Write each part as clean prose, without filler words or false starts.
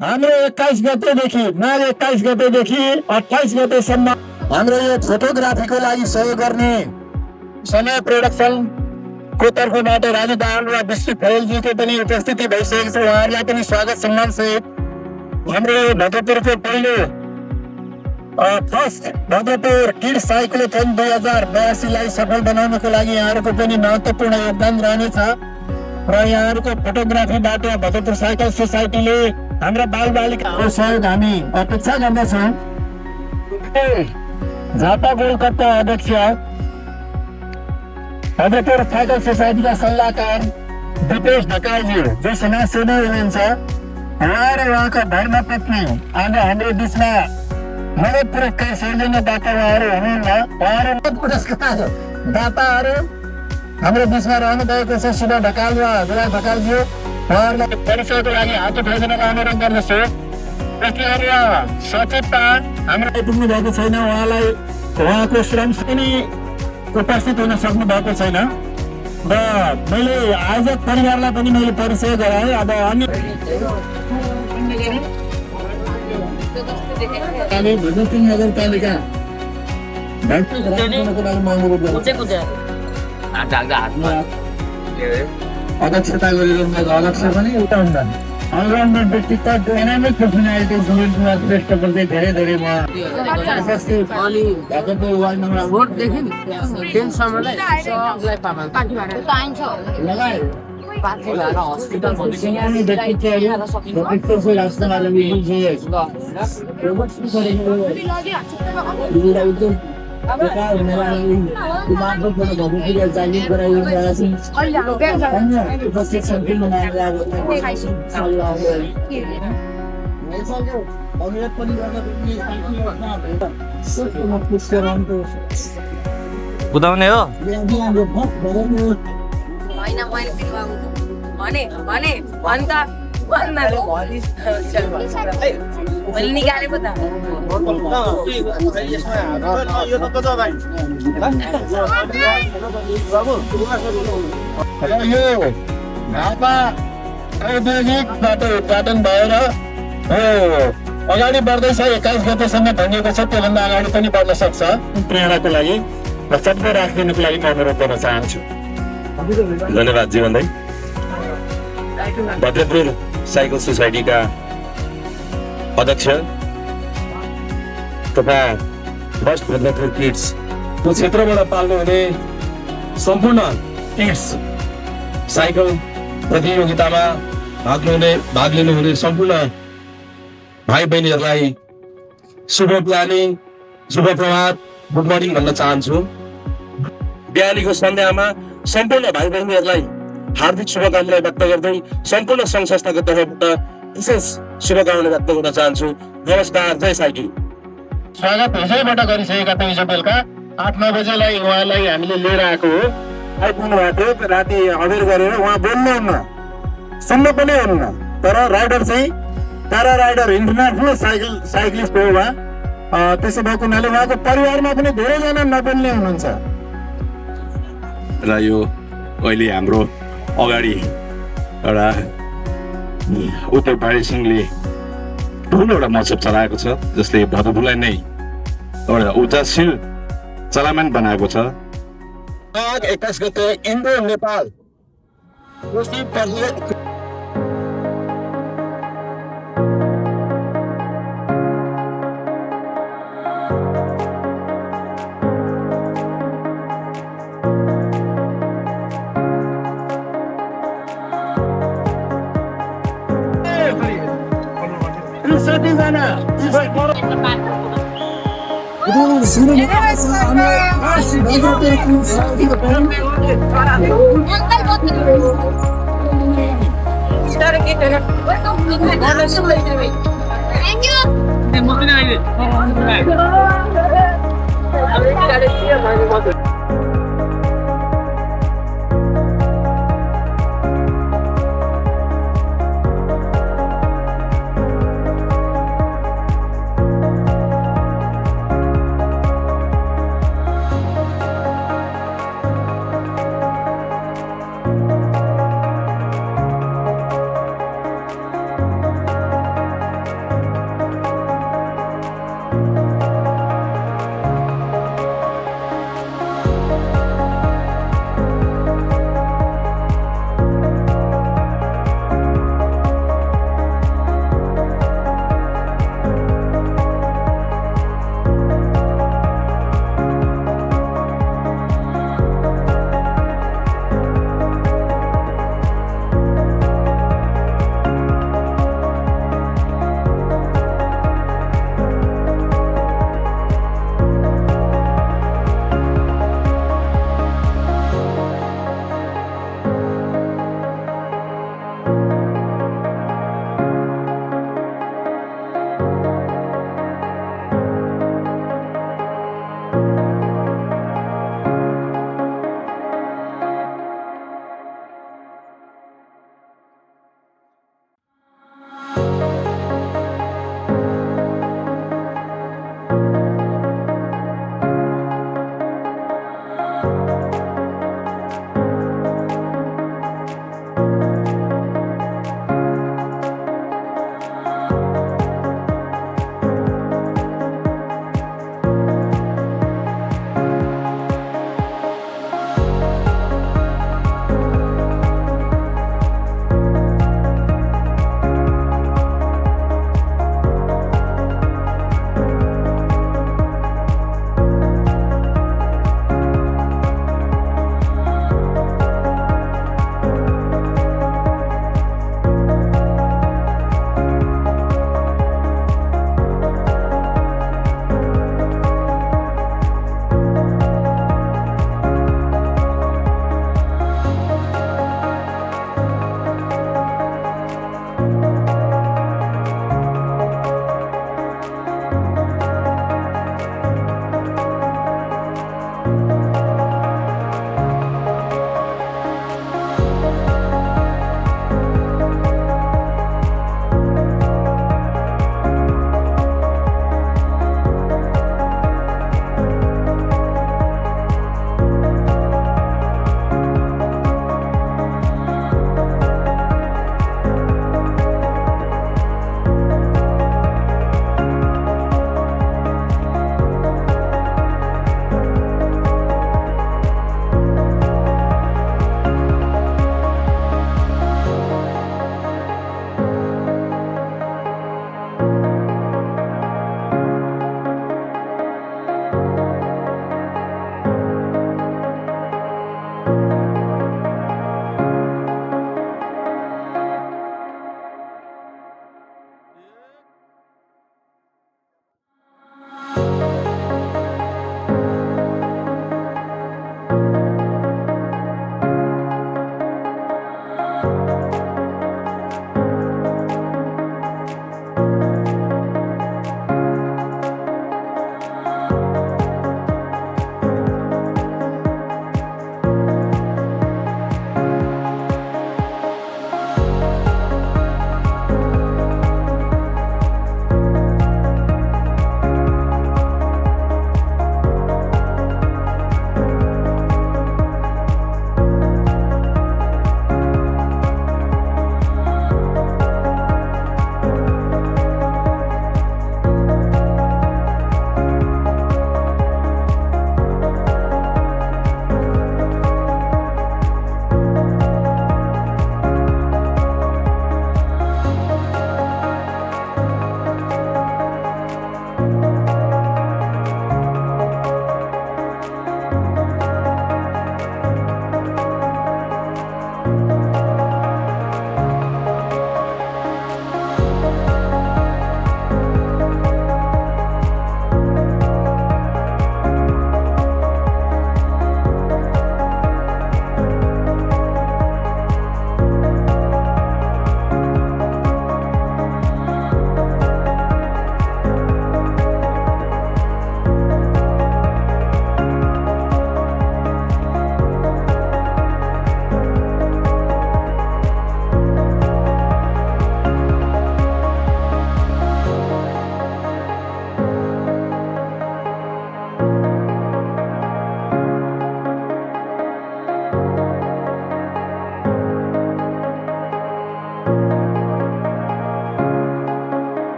हाम्रो 21 गतेदेखि माघ 21 गतेदेखि 28 गतेसम्म हाम्रो यो फोटोग्राफीको लागि सहयोग गर्ने समय प्रोडक्सनको तर्फबाट राजु दाहाल र विष्णु खरेलजीको पनि उपस्थिति भइसकेको छ। उहाँहरूलाई पनि स्वागत सम्मान सहित हाम्रो भद्रपुरको पहिलो फर्स्ट भद्रपुर किड्स साइक्लोथन 2082लाई सफल बनाउनको लागि यहाँहरूको पनि महत्त्वपूर्ण योगदान रहनेछ र यहाँहरूको फोटोग्राफीबाट भद्रपुर साइकल सोसाइटीले हाम्रा बालबालिकाको सहयोग हामी अपेक्षा गर्दछौँ। झापा गोलकत्ता अध्यक्ष भद्रपुर साइकल सोसाइटीका सल्लाहकार दिपेश ढकालजी जो समाजसेवी हुनुहुन्छ, उहाँ र उहाँका धर्मपत्नी आज हाम्रो बिचमा नगद पुरस्कार सौजन्यदाता उहाँहरू हुनुहुन्न। उहाँहरू पुरस्कार दाताहरू हाम्रो बिचमा रहनु भएको छ। शुभ ढकाल र गुला ढकालज्यू, उहाँहरूलाई परिचयको लागि हात उठाइदिनको अनुरोध गर्दछु। त्यसले सचेतता हाम्रो आइपुग्नु भएको छैन, उहाँलाई उहाँको श्रम पनि उपस्थित हुन सक्नु भएको छैन र मैले आयोजक परिवारलाई पनि मैले परिचय गराएँ। अब अन्य नगरपालिका अध्यक्षता गरिरहनु भएको अध्यक्ष पनि एउटा हुन्छन्। अलराउन्डर व्यक्तित्व डाइनामिक पर्सनालिटी सुनिल कुमार श्रेष्ठप्रति धेरै धेरै म उपस्थित अनि भद्रपुर वार्ड नम्बर रोडदेखि टेन्सनलाई सबलाई पाइन्छ लगाए पार्टी भएर हस्पिटल भनिसक्यो व्यक्तित्वहरू राष्ट्रमा बुझाउने हो मैले निकालेको त यो झापा औद्योगिकबाट उद्घाटन भएर अगाडि बढ्दैछ। 21 गतेसम्म भनिएको छ, त्योभन्दा अगाडि पनि बढ्न सक्छ। प्रेरणाको लागि र सबै राखिदिनुको लागि म अनुरोध गर्न चाहन्छु। धन्यवाद जीवन भाइ। भद्रपुर साइकल सोसाइटीका अध्यक्ष तथा फर्स्ट भद्रपुर किड्स क्षेत्रबाट पाल्नु हुने सम्पूर्ण किड्स साइकल प्रतियोगितामा भाग लिनुहुने सम्पूर्ण भाइ बहिनीहरूलाई शुभ बिहानी, शुभ प्रभात, गुड मर्निङ भन्न चाहन्छु। बिहानीको सन्ध्यामा सम्पूर्ण भाइ बहिनीहरूलाई हार्दिक शुभकामना व्यक्त गर्दै सम्पूर्ण सङ्घ संस्थाको तर्फबाट विशेष शुभकामना व्यक्त गर्न चाहन्छु। नमस्कार, जय साइकल। स्वागत हिजोबाट गरिसकेका थियौँ। हिजो बेलुका 8-9 बजेलाई उहाँलाई हामीले लिएर आएको हो। आइपुग्नु भएको थियो, राति अबेर गरेर उहाँ बोल्नुहुन्न, सुन्न पनि हुन्न, तर राइडर चाहिँ प्यारा राइडर इन्टरनेसनल साइक्लिस्ट हो उहाँ। त्यसो भएको हुनाले उहाँको परिवारमा पनि धेरैजना नबोल्ने हुनुहुन्छ र यो अहिले हाम्रो अगाडि एउटा उत्तर पारी सिंहले ठुलो एउटा महोत्सव चलाएको छ, जसले भद्रपुरलाई नै एउटा ऊर्जाशील चलायमान बनाएको छ। 21 गते इन्डो नेपाल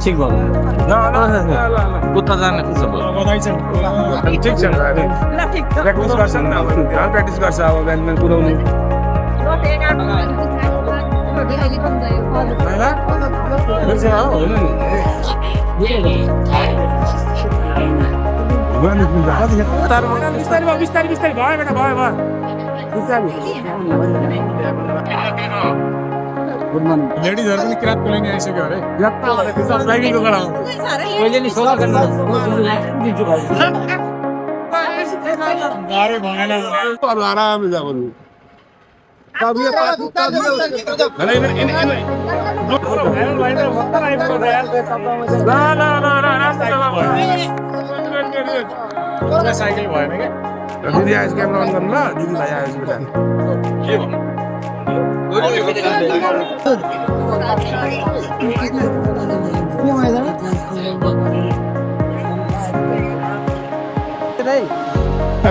ठिक भयो उता जाने ठिक छ प्र्याक्टिस गर्छ नि अब प्र्याक्टिस गर्छ अब बिहान कुदाउनु बिस्तारै भयो बेटा भयो लेडिजहरू पनि किरात बोलाइने आइसक्यो अरे साइकलको कडा पहिले नि सोला गर्न गाह्रै भएन अरू आरामले जाऊ साइकल भएन क्या दिदी आएछ क्यामेरा अन गर्नु ल दिदी भाइ आएछ बेटा के भन्नु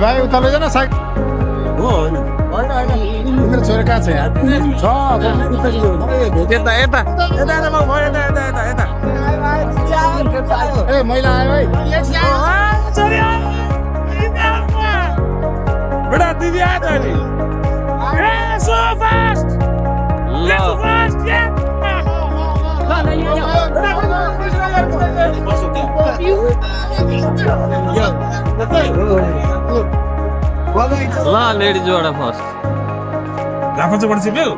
भाइ उता लैजा न साइकल हो मेरो छोरा कहाँ छ यहाँ यता यता ए मैला आयो है बेटा दिदी आयो त अहिले so fast so fast ल लेडिज जोडा फर्स्ट लाफा चोबाट सिप्यो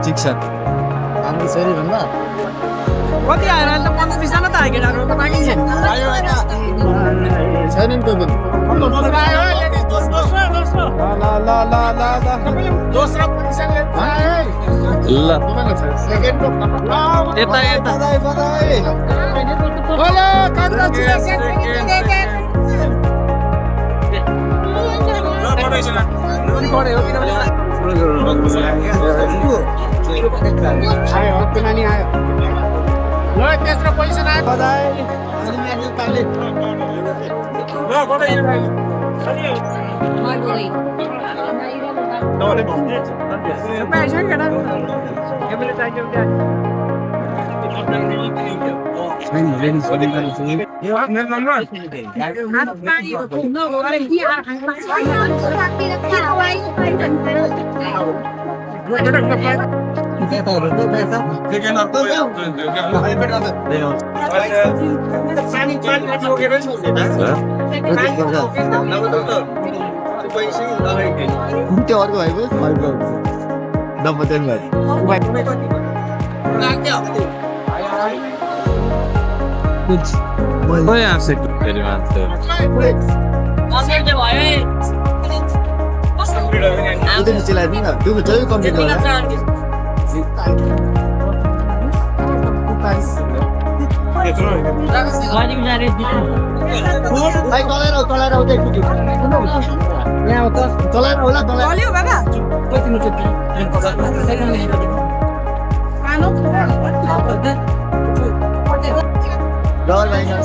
ठिक छ हाम्रो छोरी भन्दा कति आएर अन्त 15-20 जना त आइकेटाहरु त बाँकी छैन छैनन् कोही पनि ल यता यता तेस्रो पोजिसन आयो त्यो अर्को भएको कोही आउँछ फेरि मान्छे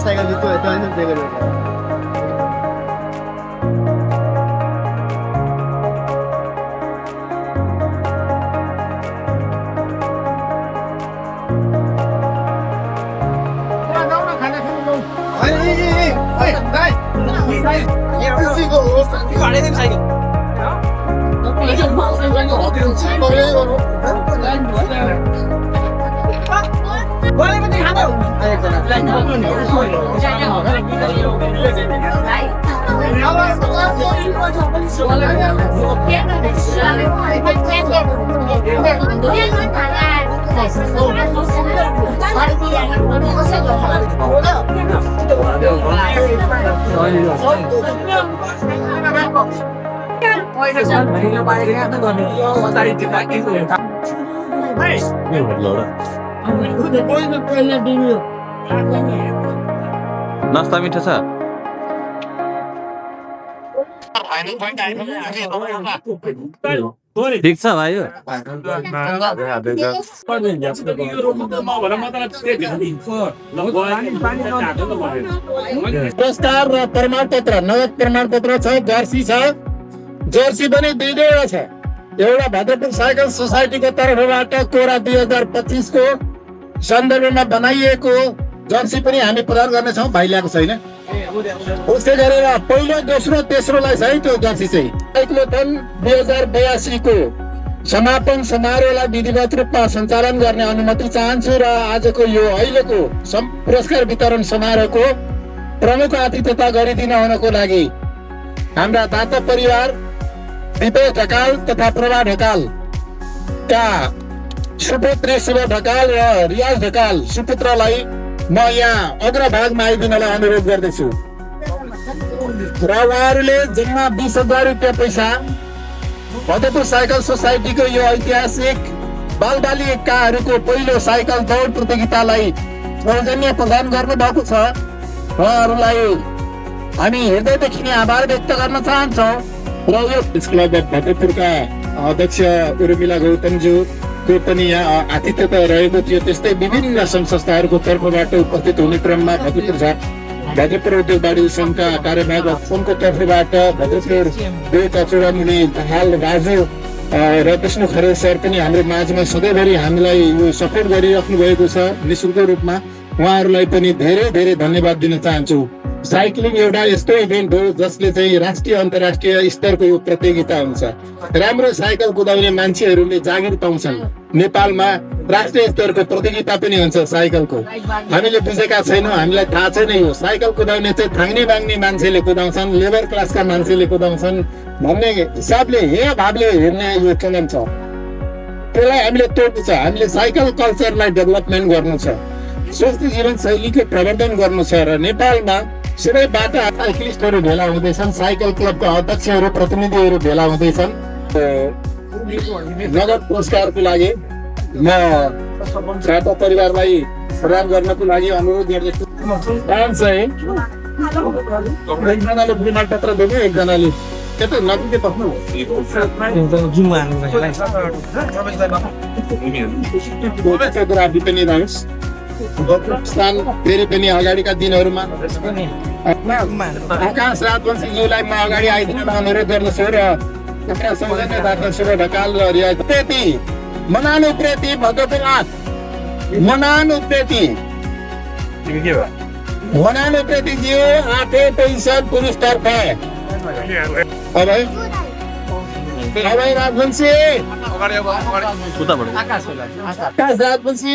साइकल जित्यो नास्ता मिठो छ ठिक छ भाइ हो पुरस्कार र प्रमाणपत्र नगद प्रमाणपत्र छ जर्सी छ जर्सी पनि दुईवटा छ एउटा भद्रपुर साइकल सोसाइटीको तर्फबाट कोरा 2025 को सन्दर्भमा बनाइएको जर्सी पनि हामी प्रदान गर्नेछौँ भाइ ल्याएको छैन उसले गरेर पहिलो दोस्रो तेस्रोलाई छ है त्यो जर्सी चाहिँ साइक्लोथन 2082 को समापन समारोहलाई विधिवत रूपमा सञ्चालन गर्ने अनुमति चाहन्छु र आजको यो अहिलेको पुरस्कार वितरण समारोहको प्रमुख आतिथ्यता गरिदिन हुनको लागि हाम्रा दाता परिवार दिपेश ढकाल तथा प्रभा ढकाल का सुपुत्री शुभ ढकाल र रियाज ढकाल सुपुत्रलाई म यहाँ अग्रभागमा आइदिनलाई अनुरोध गर्दछु र उहाँहरूले जम्मा 20,000 रुपियाँ पैसा भद्रपुर साइकल सोसाइटीको यो ऐतिहासिक बालबालिकाहरूको पहिलो साइकल दौड प्रतियोगितालाई सौजन्य प्रदान गर्नुभएको छ उहाँहरूलाई हामी हृदयदेखि नै आभार व्यक्त गर्न चाहन्छौँ र यो क्लब अफ भद्रपुरका अध्यक्ष उर्मिला गौतमज्यूको पनि यहाँ आतिथ्यता रहेको थियो त्यस्तै विभिन्न सङ्घ संस्थाहरूको तर्फबाट उपस्थित हुने क्रममा भद्रपुर उद्योग वाणिज्य सङ्घका कार्यवाहक फोनको तर्फबाट भद्रपुर दुई चुडामुनि हाल राजु र विष्णु खरेल सर पनि हाम्रो माझमा सधैँभरि हामीलाई यो सपोर्ट गरिराख्नु भएको छ निःशुल्क रूपमा उहाँहरूलाई पनि धेरै धेरै धन्यवाद दिन चाहन्छु साइक्लिङ एउटा यस्तो इभेन्ट हो जसले चाहिँ राष्ट्रिय अन्तर्राष्ट्रिय स्तरको यो प्रतियोगिता हुन्छ राम्रो साइकल कुदाउने मान्छेहरूले जागिर पाउँछन् नेपालमा राष्ट्रिय स्तरको प्रतियोगिता पनि हुन्छ साइकलको हामीले बुझेका छैनौँ हामीलाई थाहा छैन यो साइकल कुदाउने चाहिँ थाङ्ने बाङ्ने मान्छेले कुदाउँछन् लेबर क्लासका मान्छेले कुदाउँछन् भन्ने हिसाबले हे भावले हेर्ने यो चलन छ त्यसलाई हामीले तोड्नु छ हामीले साइकल कल्चरलाई डेभलपमेन्ट गर्नु छ स्वस्थ जीवन शैलीको प्रवर्धन गर्नु छ र नेपालमा सबैबाट साइक्लिस्टहरू भेला हुँदैछन् साइकल क्लबका अध्यक्षहरू प्रतिनिधिहरू भेला हुँदैछन् नगद पुरस्कारको लागि म छात्र परिवारलाई प्रदान गर्नको लागि अनुरोध गर्दछु एकजनाले प्रमाणपत्र दिनु एकजनाले त्यता नजिकै बस्नु फोटोग्राफी पनि राख्नुहोस् स्थान फेरि पनि अगाडिका दिनहरूमा आकाश राजवंशीज्यूलाई म अगाडि आइदिन अनुरोध गर्दछु र सौजन्य दाता शुभ ढकाल र रियाज उप्रेती मनानु उप्रेती भद्रपुर 8 मनानु उप्रेती जी 8 पोजिसन पुरुष तर्फ अभय राजवंशी आकाश राजवंशी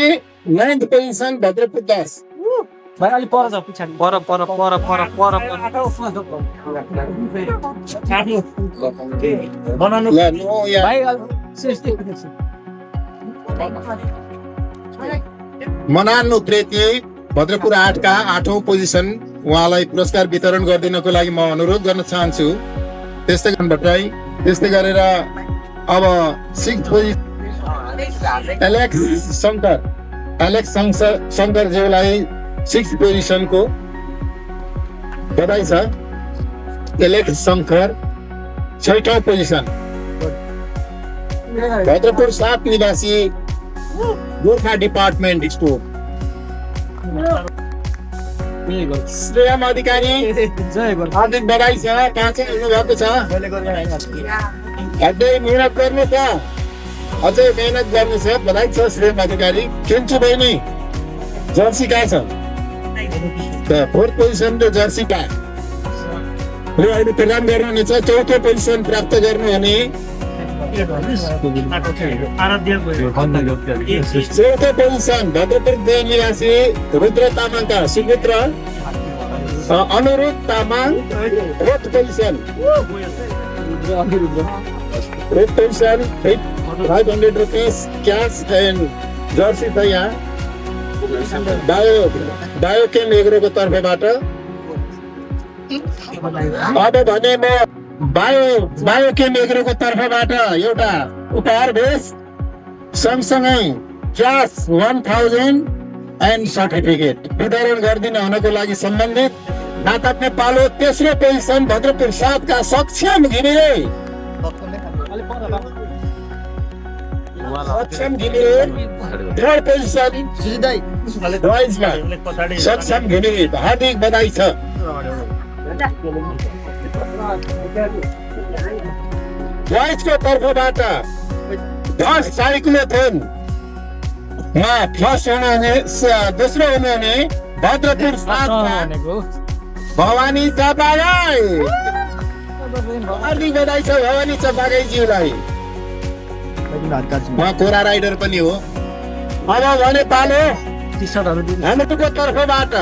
9th पोजिसन भद्रपुर 10 भाइ अलि पर जाऊ पछाडि पर बनाउनु ल नो या भाइ मनानु उप्रेती भद्रपुर 8 का 8औं पोजिसन उहाँलाई पुरस्कार वितरण गरिदिनको लागि म अनुरोध गर्न चाहन्छु त्यस्तै भट्टराई त्यस्तै गरेर अब 6th पोजिसन एलेक्स शङ्कर ज्यूलाई 6th पोजिसनको बधाई छ एलेक्स शङ्कर 6औं पोजिसन भद्रपुर 7 निवासी गोर्खा डिपार्टमेन्ट स्टोर श्रेयम अधिकारी हार्दिक बधाई छ पाँचै हुनुभएको छ अझै मिहिनेत गर्नु छ अझै मेहनत गर्नु छ बधाई छ श्रेयम अधिकारी केन्चु बहिनी जर्सी कहाँ छ 4th पोजिसन र जर्सी कहाँ र अहिले प्रदान गर्नुहुनेछ 4थो पोजिसन प्राप्त गर्नुहुने 4थो पोजिसन भद्रपुर 2 निवासी रुद्र तामाङका सुपुत्र अनुरूप Tamang 4th position 4th position 500 rupees cash and Jersey छ यहाँ बायोकेम एग्रोको तर्फबाट अब भने म बायोकेम एग्रोको तर्फबाट एउटा उपहार भेष सँगसँगै क्यास 1000 एन्ड सर्टिफिकेट वितरण गरिदिन हुनको लागि सम्बन्धित नाटक नेपालको तेस्रो पोजिसन भद्रपुर 7 का सक्षम घिमिरे सक्षम घिमिरे थर्ड पोजिसन बोइजमा सक्षम घिमिरे हार्दिक बधाई छ। बोइजको तर्फबाट 10 साइक्लोथोनमा फर्स्ट हुनुहुने दोस्रो हुनुहुने भद्रपुर 7मा भवानी चपागाई हार्दिक बधाई छ भवानी चपागाईज्यूलाई। उहाँ कोरा राइडर पनि हो। अब भने पालो हामीहरूको तर्फबाट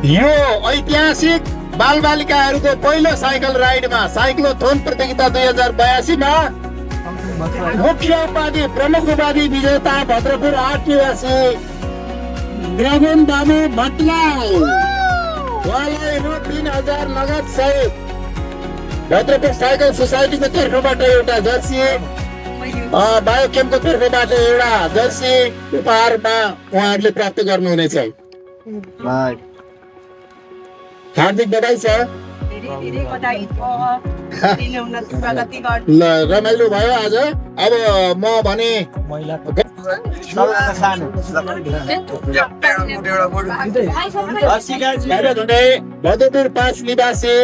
यो ऐतिहासिक बालबालिकाहरूको पहिलो साइकल राइडमा साइक्लोथोन प्रतियोगिता 2082 मा मुख्य उपाधि प्रमुख उपाधि विजेता भद्रपुर 8 निवासी ड्रागन बाबु भट्टराई उहाँलाई रु 3000 नगद सहित भद्रपुर साइकल सोसाइटीको तर्फबाट एउटा जर्सी बायोकेमको तर्फबाट एउटा जर्सी उपहारमा उहाँहरूले प्राप्त गर्नुहुनेछ। हार्दिक बधाई छ। ल रमाइलो भयो आज। अब म भने भद्रपुर 5 निवासी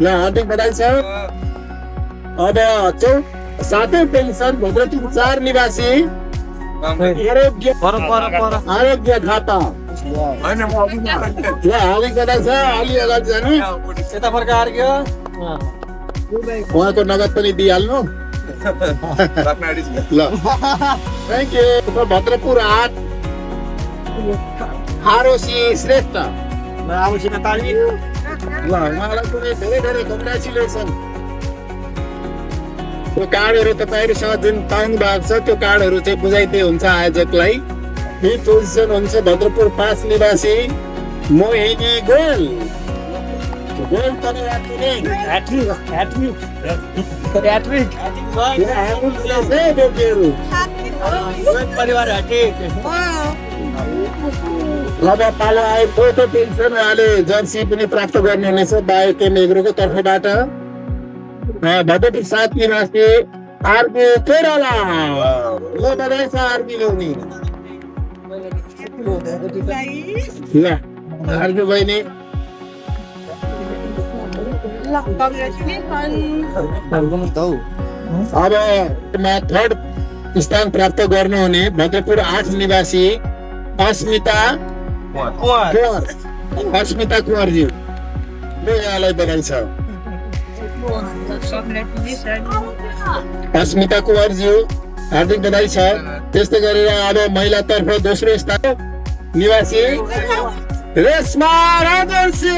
हार्दिक बधाई छ। अब 7औं पेन्सन भद्रपुर 4 निवासी आरोग्य खाता हार्दिक बधाई छ। अलि अगाडि जानु उहाँको नगद पनि दिइहाल्नु। ल थ्याङ्क यू। भद्रपुर 8 आरोसी श्रेष्ठ ल उहाँलाई पनि धेरै धेरै कङ्ग्रेचुलेसन। त्यो कार्डहरू तपाईँहरूसँग जुन पाउनु भएको छ त्यो कार्डहरू चाहिँ बुझाइदिए हुन्छ आयोजकलाई। फिफ्थ पोजिसन हुन्छ भद्रपुर 5 निवासी मोहिनी गोयल। गोयल पनि अब पालो आए फोटो पेन्सन उहाँले जर्सी पनि प्राप्त गर्नुहुनेछ बायोकेम एग्रोको तर्फबाट। भद्रपुर 7 निवासी आरबी केरला ल बधाई छ आरबी ल्याउने। ल आरबी बहिनी अब थर्ड स्थान प्राप्त गर्नुहुने भद्रपुर 8 निवासी अस्मिता कुँवरज्यू ल यहाँलाई बधाई छ। अस्मिता कुँवरज्यू हार्दिक बधाई छ। त्यस्तै गरेर अब महिलातर्फ दोस्रो स्थान निवासी रेशमा राजर्षी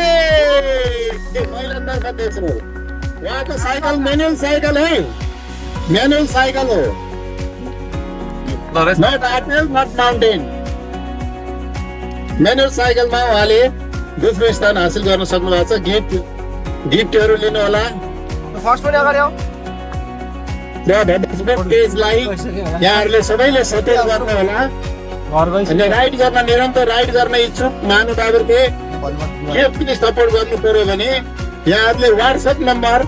महिलातर्फ दोस्रो। उहाँको साइकल म्यानुअल साइकल है, म्यानुअल साइकल हो, नट आर्टिल नट माउन्टेन। म्यानुअल साइकलमा उहाँले दोस्रो स्थान हासिल गर्न सक्नु भएको छ। गिफ्टहरू लिनु होला र फेसबुक पेजलाई यहाँहरूले सबैले सपोर्ट गर्नु होला। अनि राइड गर्न निरन्तर राइड गर्न इच्छुक महानुभावहरूले के पनि सपोर्ट गर्नु पर्यो भने यहाँहरूले व्हाट्सएप नम्बर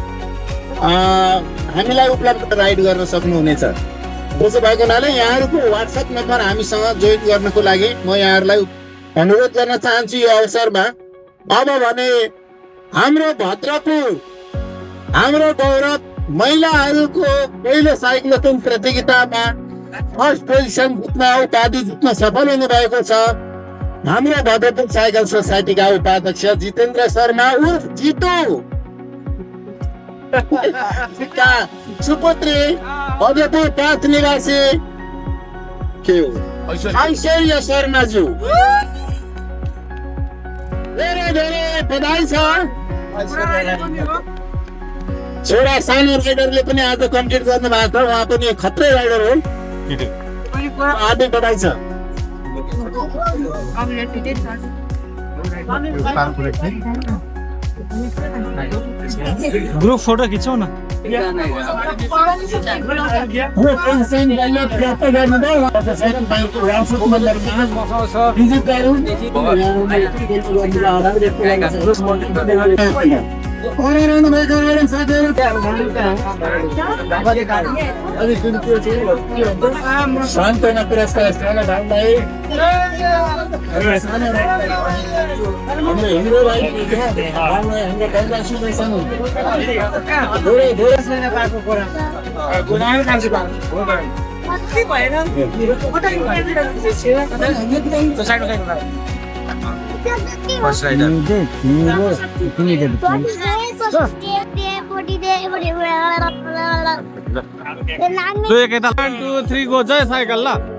हामीलाई उपलब्ध राइड गर्न सक्नुहुनेछ। त्यसो भएको हुनाले यहाँहरूको व्हाट्सएप नम्बर हामीसँग जोइन गर्नको लागि म यहाँहरूलाई अनुरोध गर्न चाहन्छु यो अवसरमा। अब भने हाम्रो भद्रपुर हाम्रो गौरव महिलाहरूको पहिलो साइक्लोथोन प्रतियोगितामा फर्स्ट पोजिसन जित्न उपाधि जित्न सफल हुनु भएको छ हाम्रो भद्रपुर साइकल सोसाइटीका उपाध्यक्ष जितेन्द्र शर्मा उर्फ जितु सुपुत्री भद्रपुर 5 निवासी के हो ऐश्वर्य शर्माज्यू धेरै धेरै बधाई छ। छोरा सानो राइडरले पनि आज कम्प्लिट गर्नु भएको छ। उहाँ पनि खत्रै राइडर हो। हार्दिक बधाई छ। ग्रुप फोटो खिचौँ न। यो पेन्सन यसले प्राप्त गर्नुभयो त्यसैले बाहिरको व्यावसायिकमा लगेर डिजिटल ओरिरहनु भएको एउटा साथीहरू सान्त्वना पुरस्कार सानो भाइलाई हाम्रो हिरो भाइ हाम्रो कन्या सुनेछन् धेरै धेरै पाएको कुरा गुनाहै कान्छी पाएको के भएन फर्स्ट राइडर One, 1 2 3 गो जय साइकल ल